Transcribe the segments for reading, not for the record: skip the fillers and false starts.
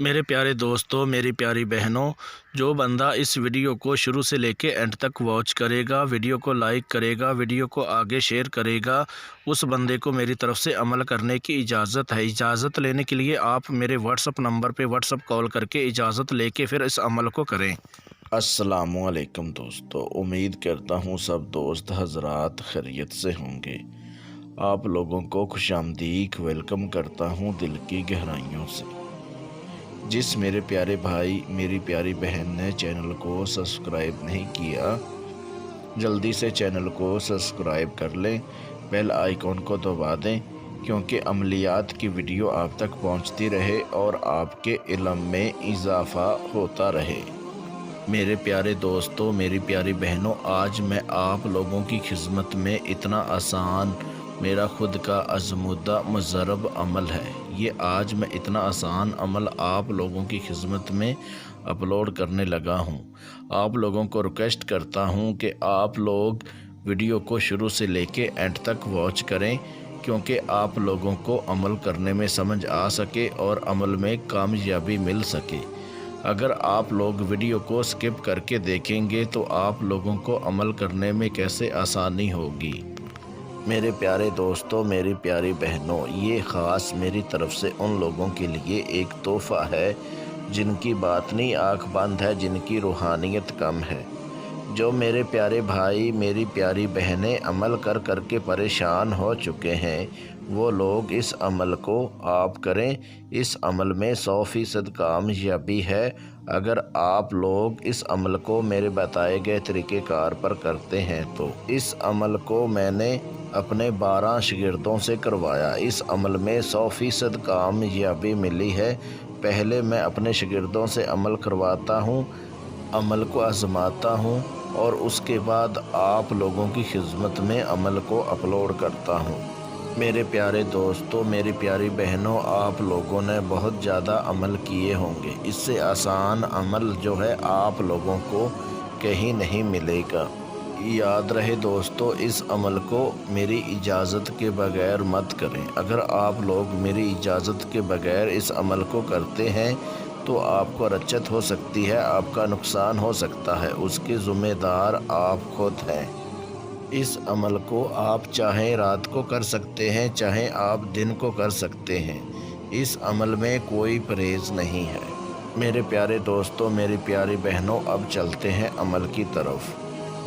मेरे प्यारे दोस्तों, मेरी प्यारी बहनों, जो बंदा इस वीडियो को शुरू से लेके एंड तक वॉच करेगा, वीडियो को लाइक करेगा, वीडियो को आगे शेयर करेगा, उस बंदे को मेरी तरफ से अमल करने की इजाज़त है। इजाज़त लेने के लिए आप मेरे व्हाट्सअप नंबर पे व्हाट्सअप कॉल करके इजाज़त लेके फिर इस अमल को करें। अस्सलामुअलैकुम दोस्तों, उम्मीद करता हूँ सब दोस्त हजरात खैरियत से होंगे। आप लोगों को खुशामदीद वेलकम करता हूँ दिल की गहराइयों से। जिस मेरे प्यारे भाई मेरी प्यारी बहन ने चैनल को सब्सक्राइब नहीं किया, जल्दी से चैनल को सब्सक्राइब कर लें, बेल आइकॉन को दबा दें, क्योंकि अमलियात की वीडियो आप तक पहुंचती रहे और आपके इल्म में इजाफ़ा होता रहे। मेरे प्यारे दोस्तों, मेरी प्यारी बहनों, आज मैं आप लोगों की खिदमत में इतना आसान मेरा खुद का आज़मूदा मुजरब अमल है। ये आज मैं इतना आसान अमल आप लोगों की खिदमत में अपलोड करने लगा हूँ। आप लोगों को रिक्वेस्ट करता हूँ कि आप लोग वीडियो को शुरू से लेके एंड तक वॉच करें, क्योंकि आप लोगों को अमल करने में समझ आ सके और अमल में कामयाबी मिल सके। अगर आप लोग वीडियो को स्किप करके देखेंगे तो आप लोगों को अमल करने में कैसे आसानी होगी। मेरे प्यारे दोस्तों, मेरी प्यारी बहनों, ये ख़ास मेरी तरफ़ से उन लोगों के लिए एक तोहफ़ा है जिनकी बातनी आँख बंद है, जिनकी रूहानियत कम है। जो मेरे प्यारे भाई मेरी प्यारी बहनें अमल कर कर के परेशान हो चुके हैं, वो लोग इस अमल को आप करें। इस अमल में 100% कामयाबी है। अगर आप लोग इस अमल को मेरे बताए गए तरीक़ेकार पर करते हैं तो इस अमल को मैंने अपने 12 शागिर्दों से करवाया। इस अमल में 100% कामयाबी मिली है। पहले मैं अपने शागिर्दों से अमल करवाता हूँ, अमल को आजमाता हूँ और उसके बाद आप लोगों की खिदमत में अमल को अपलोड करता हूँ। मेरे प्यारे दोस्तों, मेरी प्यारी बहनों, आप लोगों ने बहुत ज़्यादा अमल किए होंगे। इससे आसान अमल जो है आप लोगों को कहीं नहीं मिलेगा। याद रहे दोस्तों, इस अमल को मेरी इजाज़त के बगैर मत करें। अगर आप लोग मेरी इजाज़त के बगैर इस अमल को करते हैं तो आपको रच्चत हो सकती है, आपका नुकसान हो सकता है। उसके ज़िम्मेदार आप खुद हैं। इस अमल को आप चाहे रात को कर सकते हैं, चाहे आप दिन को कर सकते हैं। इस अमल में कोई परहेज़ नहीं है। मेरे प्यारे दोस्तों, मेरी प्यारी बहनों, अब चलते हैं अमल की तरफ।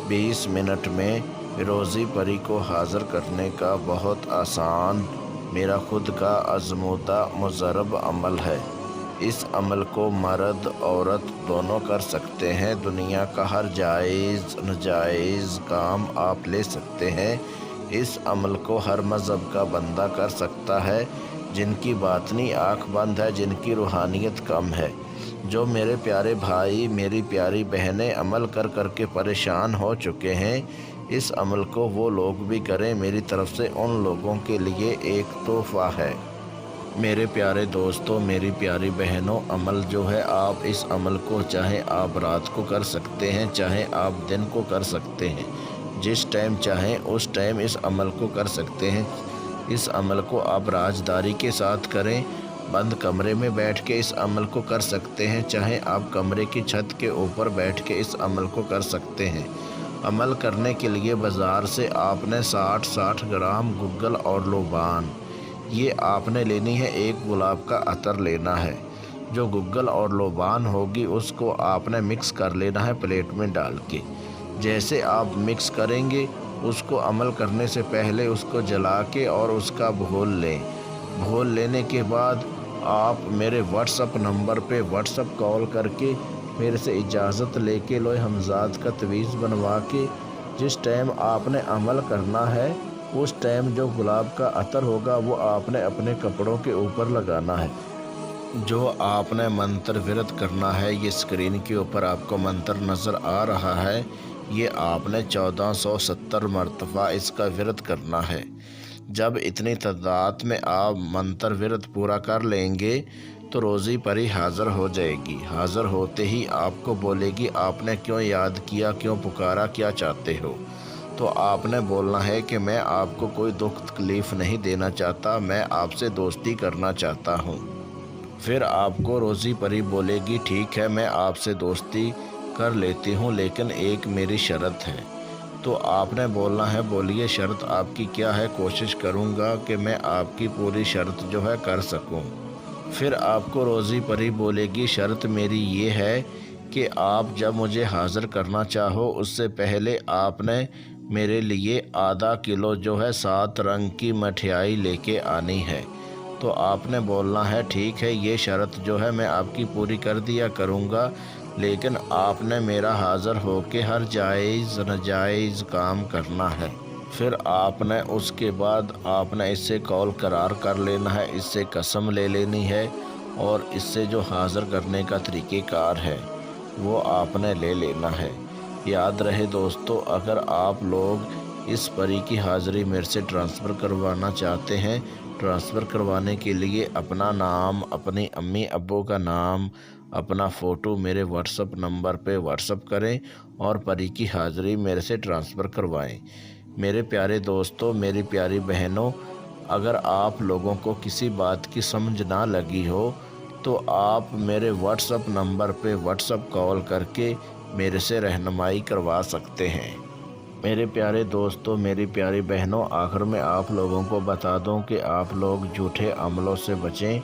20 मिनट में रोज़ी परी को हाज़िर करने का बहुत आसान मेरा खुद का आज़मूदा मुजरब अमल है। इस अमल को मर्द औरत दोनों कर सकते हैं। दुनिया का हर जायज़ नाजायज़ काम आप ले सकते हैं। इस अमल को हर मज़हब का बंदा कर सकता है, जिनकी बातनी आँख बंद है, जिनकी रूहानियत कम है। जो मेरे प्यारे भाई मेरी प्यारी बहनें अमल कर कर के परेशान हो चुके हैं, इस अमल को वो लोग भी करें। मेरी तरफ़ से उन लोगों के लिए एक तोहफ़ा है। मेरे प्यारे दोस्तों, मेरी प्यारी बहनों, अमल जो है, आप इस अमल को चाहे आप रात को कर सकते हैं, चाहे आप दिन को कर सकते हैं। जिस टाइम चाहें उस टाइम इस अमल को कर सकते हैं। इस अमल को आप राजदारी के साथ करें। बंद कमरे में बैठ के इस अमल को कर सकते हैं, चाहे आप कमरे की छत के ऊपर बैठ के इस अमल को कर सकते हैं। अमल करने के लिए बाज़ार से आपने 60 ग्राम गुग्गल और लोबान ये आपने लेनी है। एक गुलाब का अतर लेना है। जो गुग्गल और लोबान होगी उसको आपने मिक्स कर लेना है प्लेट में डाल के। जैसे आप मिक्स करेंगे, उसको अमल करने से पहले उसको जला के और उसका घोल लें। घोल लेने के बाद आप मेरे व्हाट्सअप नंबर पे व्हाट्सअप कॉल करके मेरे से इजाज़त लेके लोए हमज़ाद का तवीज़ बनवा के जिस टाइम आपने अमल करना है उस टाइम जो गुलाब का अतर होगा वो आपने अपने कपड़ों के ऊपर लगाना है। जो आपने मंत्र विरत करना है, ये स्क्रीन के ऊपर आपको मंत्र नज़र आ रहा है, ये आपने 1470 मरतबा इसका विरत करना है। जब इतनी तादाद में आप मंत्र विरत पूरा कर लेंगे तो रोज़ी परी हाज़िर हो जाएगी। हाज़िर होते ही आपको बोलेगी आपने क्यों याद किया, क्यों पुकारा, क्या चाहते हो। तो आपने बोलना है कि मैं आपको कोई दुख तकलीफ़ नहीं देना चाहता, मैं आपसे दोस्ती करना चाहता हूँ। फिर आपको रोज़ी परी बोलेगी ठीक है मैं आपसे दोस्ती कर लेती हूँ लेकिन एक मेरी शर्त है। तो आपने बोलना है बोलिए शर्त आपकी क्या है, कोशिश करूँगा कि मैं आपकी पूरी शर्त जो है कर सकूँ। फिर आपको रोज़ी परी बोलेगी शर्त मेरी ये है कि आप जब मुझे हाज़िर करना चाहो उससे पहले आपने मेरे लिए आधा किलो जो है 7 रंग की मठियाई लेके आनी है। तो आपने बोलना है ठीक है ये शर्त जो है मैं आपकी पूरी कर दिया करूँगा, लेकिन आपने मेरा हाज़िर होके हर जायज़ नाजायज़ काम करना है। फिर आपने उसके बाद आपने इससे कौल करार कर लेना है, इससे कसम ले लेनी है और इससे जो हाज़िर करने का तरीक़ेकार है वो आपने ले लेना है। याद रहे दोस्तों, अगर आप लोग इस परी की हाज़िरी मेरे से ट्रांसफ़र करवाना चाहते हैं, ट्रांसफ़र करवाने के लिए अपना नाम, अपनी अम्मी अब्बू का नाम, अपना फ़ोटो मेरे व्हाट्सअप नंबर पे व्हाट्सअप करें और परी की हाज़िरी मेरे से ट्रांसफ़र करवाएं। मेरे प्यारे दोस्तों, मेरी प्यारी बहनों, अगर आप लोगों को किसी बात की समझ ना लगी हो तो आप मेरे व्हाट्सअप नंबर पे व्हाट्सअप कॉल करके मेरे से रहनुमाई करवा सकते हैं। मेरे प्यारे दोस्तों, मेरी प्यारी बहनों, आखिर में आप लोगों को बता दूं कि आप लोग झूठे अमलों से बचें।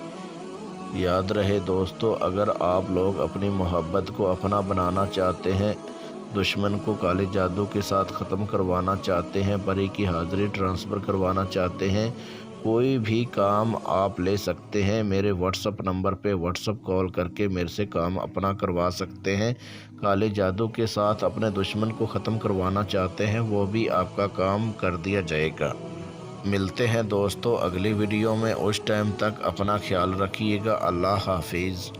याद रहे दोस्तों, अगर आप लोग अपनी मोहब्बत को अपना बनाना चाहते हैं, दुश्मन को काले जादू के साथ ख़त्म करवाना चाहते हैं, परी की हाज़िरी ट्रांसफ़र करवाना चाहते हैं, कोई भी काम आप ले सकते हैं। मेरे व्हाट्सअप नंबर पे व्हाट्सअप कॉल करके मेरे से काम अपना करवा सकते हैं। काले जादू के साथ अपने दुश्मन को ख़त्म करवाना चाहते हैं, वो भी आपका काम कर दिया जाएगा। मिलते हैं दोस्तों अगली वीडियो में, उस टाइम तक अपना ख्याल रखिएगा। अल्लाह हाफिज़।